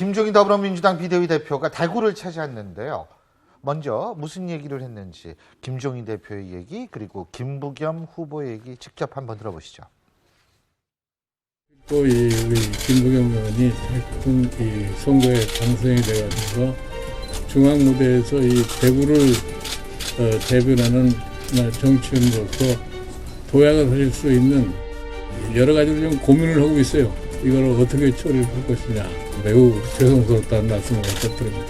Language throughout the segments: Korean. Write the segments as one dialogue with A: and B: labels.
A: 김종인 더불어민주당 비대위 대표가 대구를 찾아왔는데요. 먼저 무슨 얘기를 했는지 김종인 대표의 얘기 그리고 김부겸 후보의 얘기 직접 한번 들어보시죠.
B: 또 우리 김부겸 의원이 태풍 선거에 당선이 돼가지고 중앙 무대에서 이 대구를 대변하는 정치인으로서 도약을 하실 수 있는 여러 가지로 좀 고민을 하고 있어요. 이걸 어떻게 처리를 할 것이냐. 매우 죄송스럽다는 말씀을 드립니다.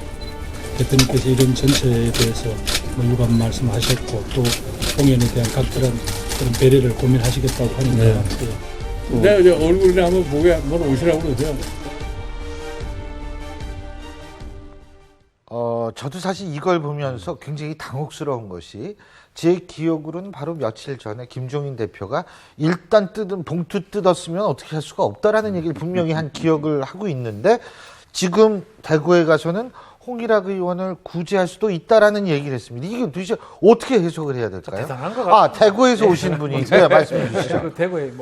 C: 대표님께서 이런 전체에 대해서 유감 말씀하셨고 또 공연에 대한 각별한 그런 배려를 고민하시겠다고 하니까
B: 네. 내가 이제 얼굴이나 한번 보게 한번 오시라고 그러세요.
A: 저도 사실 이걸 보면서 굉장히 당혹스러운 것이 제 기억으로는 바로 며칠 전에 김종인 대표가 일단 봉투 뜯었으면 어떻게 할 수가 없다라는 얘기를 분명히 한 기억을 하고 있는데 지금 대구에 가서는 홍일학 의원을 구제할 수도 있다라는 얘기를 했습니다. 이게 도대체 어떻게 해석을 해야 될까요?
D: 대단한 것 같아요.
A: 대구에서 오신 분이 네, 말씀해 주시죠.
D: 대구에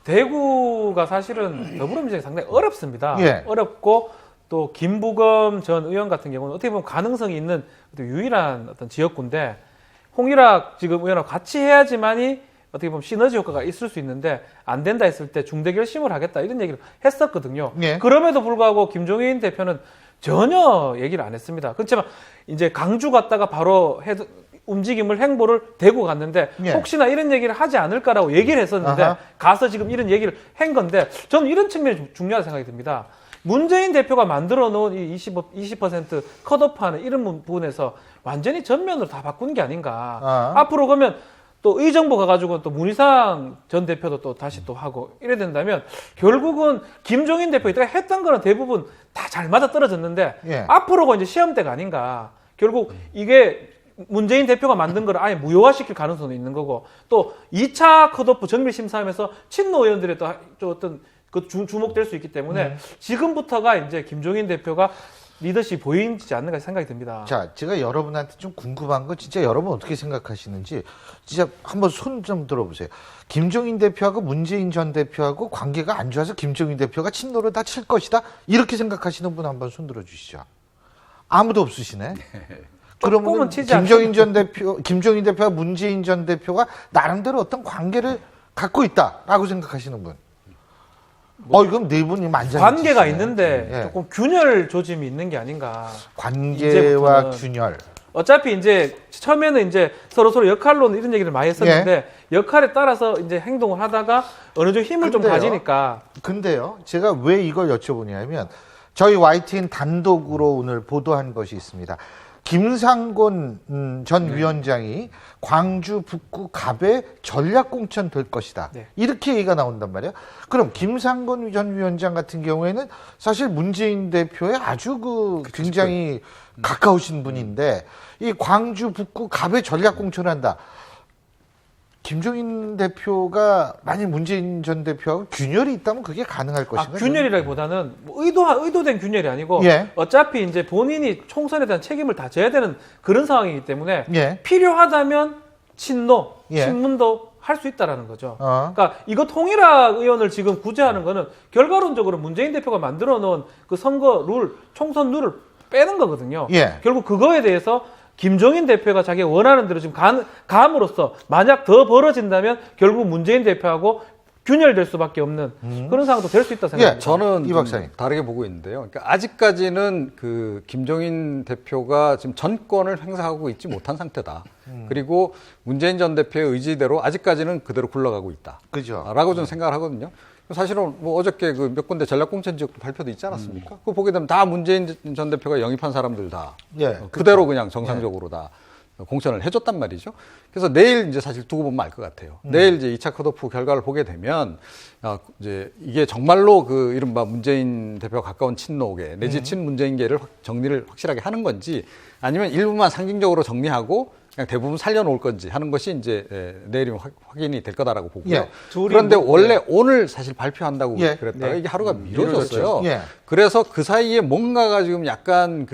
D: 대구가 사실은 더불어민주당이 상당히 어렵습니다.
A: 예.
D: 어렵고 또 김부겸 전 의원 같은 경우는 어떻게 보면 가능성이 있는 유일한 어떤 지역구인데 홍일학 지금 의원하고 같이 해야지만이 어떻게 보면 시너지 효과가 있을 수 있는데 안 된다 했을 때 중대 결심을 하겠다 이런 얘기를 했었거든요.
A: 예.
D: 그럼에도 불구하고 김종인 대표는 전혀 얘기를 안 했습니다. 그렇지만 이제 강주 갔다가 바로 움직임을 행보를 대구 갔는데
A: 예.
D: 혹시나 이런 얘기를 하지 않을까라고 얘기를 했었는데
A: 아하.
D: 가서 지금 이런 얘기를 한 건데 저는 이런 측면이 중요하다 생각이 듭니다. 문재인 대표가 만들어 놓은 이 20% 컷오프하는 이런 부분에서 완전히 전면으로 다 바꾼 게 아닌가. 앞으로 그러면 또 의정부 가가지고 또 문희상 전 대표도 또 다시 또 하고 이래 된다면 결국은 김종인 대표 이때가 했던 거는 대부분 다 잘 맞아 떨어졌는데
A: 예.
D: 앞으로가 이제 시험대가 아닌가. 결국 이게 문재인 대표가 만든 걸 아예 무효화시킬 가능성도 있는 거고 또 2차 컷오프 정밀심사하면서 친노 의원들의 또 어떤 그 주목될 수 있기 때문에 지금부터가 이제 김종인 대표가 리더십이 보이지 않는가 생각이 듭니다.
A: 자, 제가 여러분한테 좀 궁금한 건 진짜 여러분 어떻게 생각하시는지 진짜 한번 손 좀 들어보세요. 김종인 대표하고 문재인 전 대표하고 관계가 안 좋아서 김종인 대표가 친노를 다 칠 것이다. 이렇게 생각하시는 분 한번 손 들어주시죠. 아무도 없으시네. 그러면 김종인 대표와 문재인 전 대표가 나름대로 어떤 관계를 갖고 있다라고 생각하시는 분. 이건 네 분이 만장
D: 관계가 있는데
A: 예.
D: 조금 균열 조짐이 있는 게 아닌가.
A: 관계와
D: 이제부터는.
A: 균열.
D: 어차피 이제 처음에는 이제 서로 역할론 이런 얘기를 많이 했었는데
A: 예.
D: 역할에 따라서 이제 행동을 하다가 어느 정도 힘을 좀 가지니까.
A: 근데요, 제가 왜 이걸 여쭤보냐면 저희 YTN 단독으로 오늘 보도한 것이 있습니다. 김상곤 전 위원장이 광주 북구 갑에 전략공천 될 것이다.
D: 네.
A: 이렇게 얘기가 나온단 말이에요. 그럼 김상곤 전 위원장 같은 경우에는 사실 문재인 대표의 아주 굉장히 가까우신 분인데 이 광주 북구 갑에 전략공천을 한다. 김종인 대표가 만약 문재인 전 대표하고 균열이 있다면 그게 가능할 것인가?
D: 균열이라기보다는 뭐 의도된 균열이 아니고
A: 예.
D: 어차피 이제 본인이 총선에 대한 책임을 다 져야 되는 그런 상황이기 때문에
A: 예.
D: 필요하다면 친노,
A: 예.
D: 친문도 할 수 있다라는 거죠.
A: 그러니까
D: 이거 통일학 의원을 지금 구제하는 거는 결과론적으로 문재인 대표가 만들어 놓은 그 선거 룰, 총선 룰을 빼는 거거든요.
A: 예.
D: 결국 그거에 대해서 김종인 대표가 자기가 원하는 대로 지금 감으로써 만약 더 벌어진다면 결국 문재인 대표하고 균열될 수밖에 없는 그런 상황도 될 수 있다 생각합니다.
E: 저는
A: 이 박사님.
E: 다르게 보고 있는데요. 그러니까 아직까지는 그 김종인 대표가 지금 전권을 행사하고 있지 못한 상태다. 그리고 문재인 전 대표의 의지대로 아직까지는 그대로 굴러가고 있다.
A: 그죠.
E: 라고 저는 생각을 하거든요. 사실은 뭐 어저께 그 몇 군데 전략공천 지역도 발표도 있지 않았습니까? 그거 보게 되면 다 문재인 전 대표가 영입한 사람들 다
A: 예,
E: 그대로 그냥 정상적으로 다 공천을 해줬단 말이죠. 그래서 내일 이제 사실 두고 보면 알 것 같아요. 내일 이제 2차 컷오프 결과를 보게 되면 이제 이게 정말로 그 이른바 문재인 대표가 가까운 친노계 내지 친문재인계를 정리를 확실하게 하는 건지 아니면 일부만 상징적으로 정리하고 그냥 대부분 살려놓을 건지 하는 것이 이제 내일이면 확인이 될 거다라고 보고요.
A: 예.
E: 그런데 원래 오늘 사실 발표한다고
A: 예.
E: 그랬다가 이게 하루가 미뤄졌어요.
A: 예.
E: 그래서 그 사이에 뭔가가 지금 약간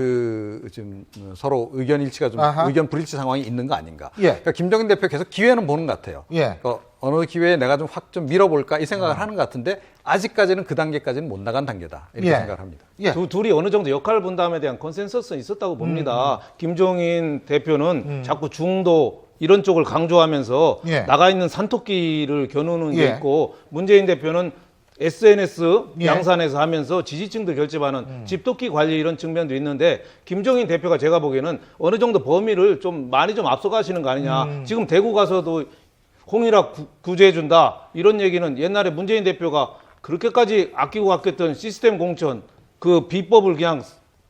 E: 지금 서로 의견 일치가 좀
A: 아하.
E: 의견 불일치 상황이 있는 거 아닌가.
A: 예.
E: 그러니까 김종인 대표 계속 기회는 보는 것 같아요.
A: 예.
E: 그러니까 어느 기회에 내가 좀 확 좀 밀어볼까 이 생각을 하는 것 같은데 아직까지는 그 단계까지는 못 나간 단계다 이렇게
A: 예.
E: 생각을 합니다.
A: 예.
F: 둘이 어느 정도 역할 분담에 대한 컨센서스는 있었다고 봅니다. 김종인 대표는 자꾸 중도 이런 쪽을 강조하면서
A: 예.
F: 나가 있는 산토끼를 겨누는 게
A: 예.
F: 있고 문재인 대표는 SNS
A: 예.
F: 양산에서 하면서 지지층들 결집하는 집도끼 관리 이런 측면도 있는데 김종인 대표가 제가 보기에는 어느 정도 범위를 좀 많이 좀 앞서가시는 거 아니냐. 지금 대구 가서도 홍일학 구제해준다 이런 얘기는 옛날에 문재인 대표가 그렇게까지 아끼고 아꼈던 시스템 공천 그 비법을 그냥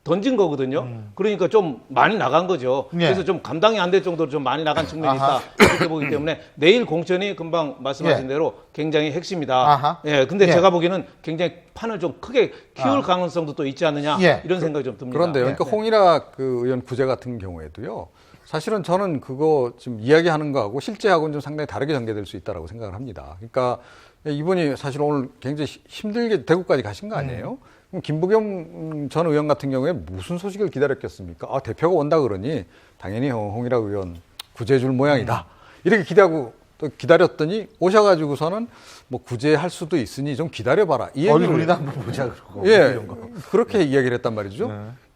F: 던진 거거든요. 그러니까 좀 많이 나간 거죠.
A: 예.
F: 그래서 좀 감당이 안 될 정도로 좀 많이 나간 측면이
A: 아하.
F: 있다. 이렇게 보기 때문에 내일 공천이 금방 말씀하신
A: 예.
F: 대로 굉장히 핵심이다.
A: 아하.
F: 예, 근데
A: 예.
F: 제가 보기에는 굉장히 판을 좀 크게 키울 가능성도 또 있지 않느냐
A: 예.
F: 이런 생각이 좀 듭니다.
E: 그런데요.
F: 예.
E: 그러니까 홍일학 그 의원 구제 같은 경우에도요. 사실은 저는 그거 지금 이야기하는 거하고 실제하고는 좀 상당히 다르게 전개될 수 있다고 생각을 합니다. 그러니까 이분이 사실 오늘 굉장히 힘들게 대구까지 가신 거 아니에요? 그럼 김부겸 전 의원 같은 경우에 무슨 소식을 기다렸겠습니까? 아, 대표가 온다 그러니 당연히 홍일학 의원 구제해 줄 모양이다. 이렇게 기대하고 또 기다렸더니 오셔가지고서는 뭐 구제할 수도 있으니 좀 기다려봐라. 이 얘기를
A: 얼굴이나 한번 보자 그러고
E: 예,
A: 이런 거.
E: 그렇게 이야기를 했단 말이죠.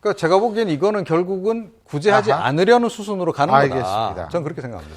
E: 그러니까 제가 보기엔 이거는 결국은 구제하지
A: 아하.
E: 않으려는 수순으로 가는 거다.
A: 알겠습니다.
E: 저는 그렇게 생각합니다.